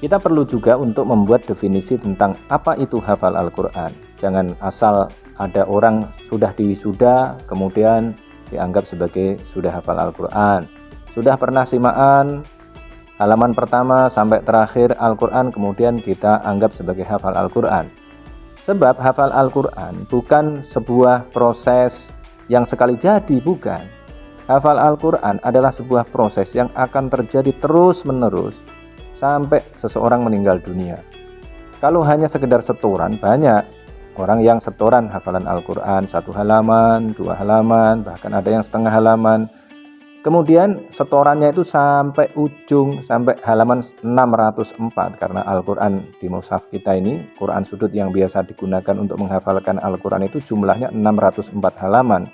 Kita perlu juga untuk membuat definisi tentang apa itu hafal Al-Quran. Jangan asal ada orang sudah diwisuda kemudian dianggap sebagai sudah hafal Al-Quran. Sudah pernah simaan halaman pertama sampai terakhir Al-Quran kemudian kita anggap sebagai hafal Al-Quran. Sebab hafal Al-Quran bukan sebuah proses yang sekali jadi, bukan. Hafal Al-Quran adalah sebuah proses yang akan terjadi terus-menerus sampai seseorang meninggal dunia. Kalau hanya sekedar setoran, banyak orang yang setoran hafalan Al-Quran 1 halaman, 2 halaman, bahkan ada yang setengah halaman. Kemudian setorannya itu sampai ujung, sampai halaman 604, karena Al-Quran di mushaf kita ini, Quran sudut yang biasa digunakan untuk menghafalkan Al-Quran itu jumlahnya 604 halaman.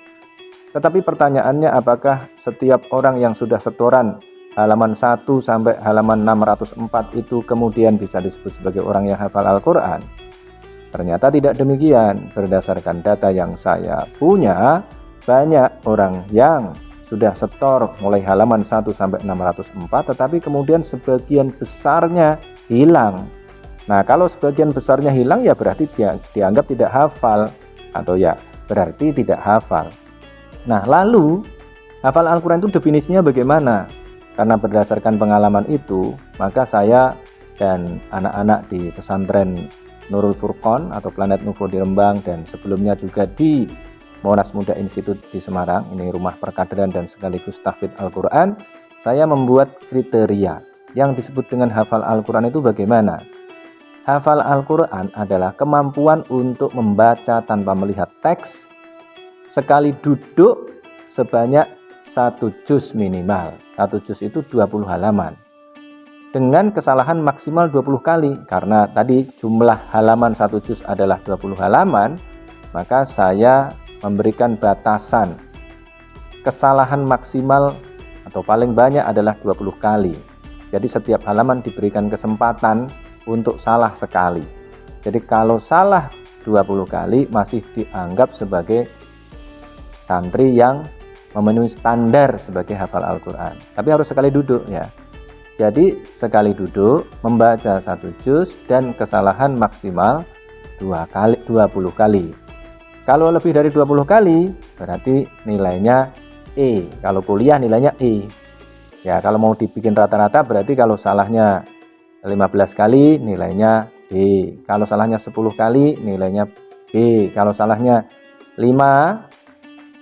Tetapi pertanyaannya, apakah setiap orang yang sudah setoran halaman 1 sampai halaman 604 itu kemudian bisa disebut sebagai orang yang hafal Al-Quran? Ternyata tidak demikian. Berdasarkan data yang saya punya, banyak orang yang sudah setor mulai halaman 1 sampai 604, tetapi kemudian sebagian besarnya hilang. Nah, kalau sebagian besarnya hilang ya berarti dia dianggap tidak hafal, atau ya berarti tidak hafal. Nah, lalu hafal Al-Quran itu definisinya bagaimana? Karena berdasarkan pengalaman itu, maka saya dan anak-anak di pesantren Nurul Furqon atau Planet Nuvo di Rembang, dan sebelumnya juga di Monas Muda Institute di Semarang, ini rumah perkaderan dan sekaligus tahfidz Al-Quran, saya membuat kriteria. Yang disebut dengan hafal Al-Quran itu bagaimana? Hafal Al-Quran adalah kemampuan untuk membaca tanpa melihat teks, sekali duduk sebanyak 1 juz minimal. 1 juz itu 20 halaman. Dengan kesalahan maksimal 20 kali. Karena tadi jumlah halaman 1 juz adalah 20 halaman, maka saya memberikan batasan. Kesalahan maksimal atau paling banyak adalah 20 kali. Jadi setiap halaman diberikan kesempatan untuk salah sekali. Jadi kalau salah 20 kali masih dianggap sebagai santri yang memenuhi standar sebagai hafal Al-Quran. Tapi harus sekali duduk ya. Jadi sekali duduk membaca 1 juz dan kesalahan maksimal 20 kali. Kalau lebih dari 20 kali berarti nilainya E. Kalau kuliah nilainya E. Ya, kalau mau dibikin rata-rata berarti kalau salahnya 15 kali nilainya D. Kalau salahnya 10 kali nilainya B. Kalau salahnya 5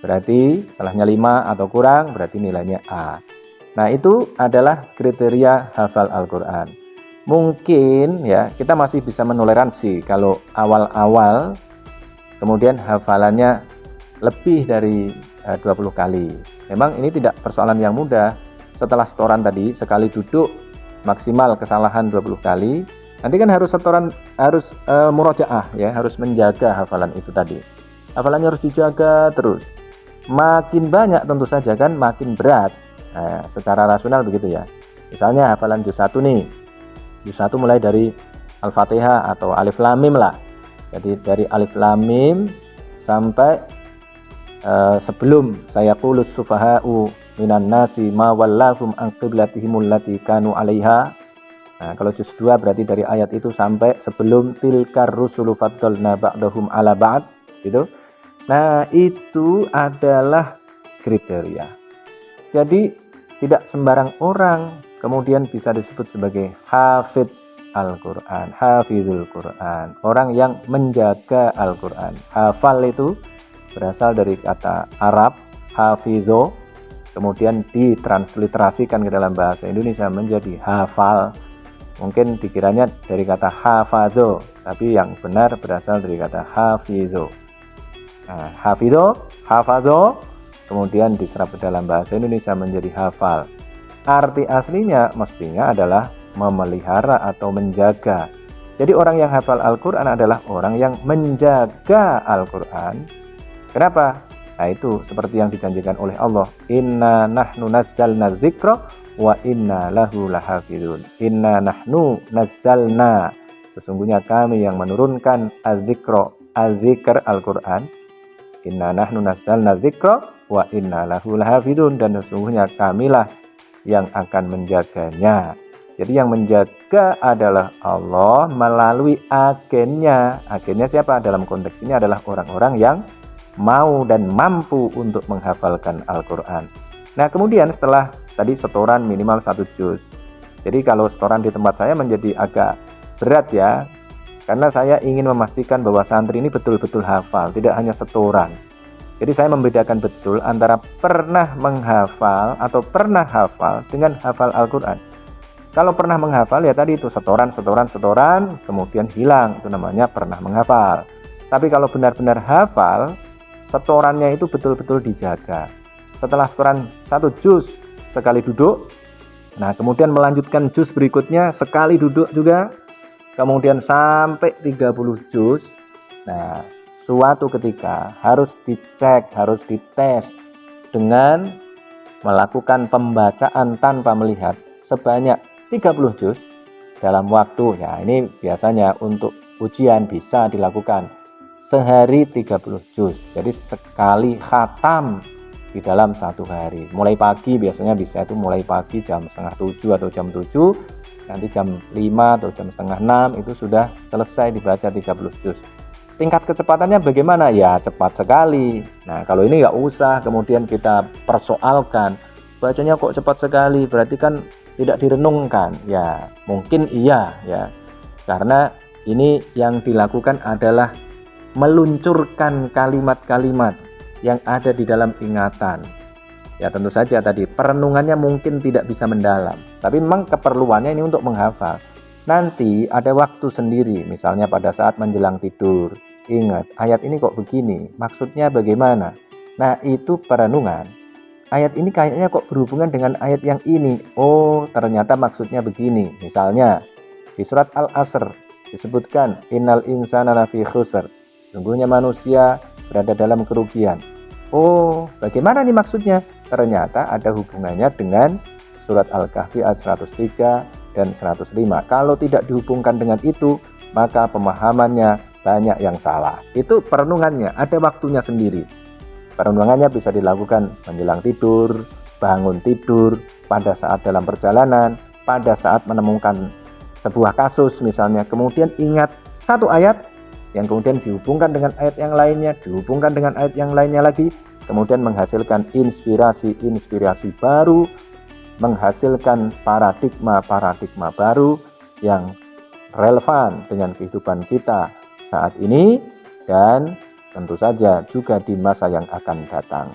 berarti salahnya 5 atau kurang berarti nilainya A. Nah, itu adalah kriteria hafal Al-Quran. Mungkin ya kita masih bisa menoleransi kalau awal-awal kemudian hafalannya lebih dari 20 kali. Memang ini tidak persoalan yang mudah. Setelah setoran tadi sekali duduk maksimal kesalahan 20 kali, nanti kan harus setoran, harus murojaah ya, harus menjaga hafalan itu tadi. Hafalannya harus dijaga terus. Makin banyak tentu saja kan makin berat. Nah, secara rasional begitu ya. Misalnya hafalan juz 1 nih. Juz 1 mulai dari Al-Fatihah atau Alif Lam Mim lah. Jadi dari Alif Lam Mim sampai sebelum saya qulus sufaha'u minan nasi ma wallahum an qiblatihimul lati kanu 'alaiha. Nah, kalau juz 2 berarti dari ayat itu sampai sebelum tilkar rusulu faddalna ba'dahum 'ala ba'd gitu. Nah, itu adalah kriteria. Jadi tidak sembarang orang kemudian bisa disebut sebagai hafidz Al-Quran, hafizul Quran, orang yang menjaga Al-Quran. Hafal itu berasal dari kata Arab hafidho, kemudian ditransliterasikan ke dalam bahasa Indonesia menjadi hafal. Mungkin dikiranya dari kata hafadho, tapi yang benar berasal dari kata hafidho. Nah, hafadho, kemudian diserap ke dalam bahasa Indonesia menjadi hafal. Arti aslinya mestinya adalah memelihara atau menjaga. Jadi orang yang hafal Al-Quran adalah orang yang menjaga Al-Quran. Kenapa? Nah, itu seperti yang dijanjikan oleh Allah. Inna nahnu nazzalna dzikra wa inna lahu lahafidun. Inna nahnu nazzalna, sesungguhnya kami yang menurunkan az-dzikra, az-dzikr Al-Quran. Inna nahnu nazzalna dzikra wa inna lahu lahafidun, dan sesungguhnya kamilah yang akan menjaganya. Jadi yang menjaga adalah Allah melalui agennya. Agennya siapa? Dalam konteks ini adalah orang-orang yang mau dan mampu untuk menghafalkan Al-Quran. Nah kemudian setelah tadi setoran minimal 1 juz. Jadi kalau setoran di tempat saya menjadi agak berat ya, karena saya ingin memastikan bahwa santri ini betul-betul hafal, tidak hanya setoran. Jadi saya membedakan betul antara pernah menghafal atau pernah hafal dengan hafal Al-Quran. Kalau pernah menghafal ya tadi itu setoran, kemudian hilang, itu namanya pernah menghafal. Tapi kalau benar-benar hafal, setorannya itu betul-betul dijaga. Setelah setoran 1 juz sekali duduk, nah kemudian melanjutkan juz berikutnya sekali duduk juga, kemudian sampai 30 juz. Nah suatu ketika harus dicek, harus dites dengan melakukan pembacaan tanpa melihat sebanyak 30 juz dalam waktu, ya ini biasanya untuk ujian bisa dilakukan sehari 30 juz. Jadi sekali khatam di dalam 1 hari. Mulai pagi biasanya bisa itu mulai pagi jam setengah 7 atau jam 7, nanti jam 5 atau jam setengah 6 itu sudah selesai dibaca 30 juz. Tingkat kecepatannya bagaimana? Ya cepat sekali. Nah kalau ini nggak usah kemudian kita persoalkan, bacanya kok cepat sekali, berarti kan tidak direnungkan. Ya mungkin iya ya, karena ini yang dilakukan adalah meluncurkan kalimat-kalimat yang ada di dalam ingatan. Ya tentu saja tadi perenungannya mungkin tidak bisa mendalam, tapi memang keperluannya ini untuk menghafal. Nanti ada waktu sendiri, misalnya pada saat menjelang tidur, ingat ayat ini kok begini, maksudnya bagaimana. Nah itu perenungan. Ayat ini kayaknya kok berhubungan dengan ayat yang ini. Oh ternyata maksudnya begini. Misalnya di surat Al-Asr disebutkan innal insana lafi khusr, sesungguhnya manusia berada dalam kerugian. Oh bagaimana nih maksudnya? Ternyata ada hubungannya dengan surat Al-Kahfi ayat 103 dan 105. Kalau tidak dihubungkan dengan itu, maka pemahamannya banyak yang salah. Itu perenungannya, ada waktunya sendiri. Perenungannya bisa dilakukan menjelang tidur, bangun tidur, pada saat dalam perjalanan, pada saat menemukan sebuah kasus misalnya, kemudian ingat 1 ayat yang kemudian dihubungkan dengan ayat yang lainnya, dihubungkan dengan ayat yang lainnya lagi, kemudian menghasilkan inspirasi baru, menghasilkan paradigma baru yang relevan dengan kehidupan kita saat ini dan tentu saja juga di masa yang akan datang.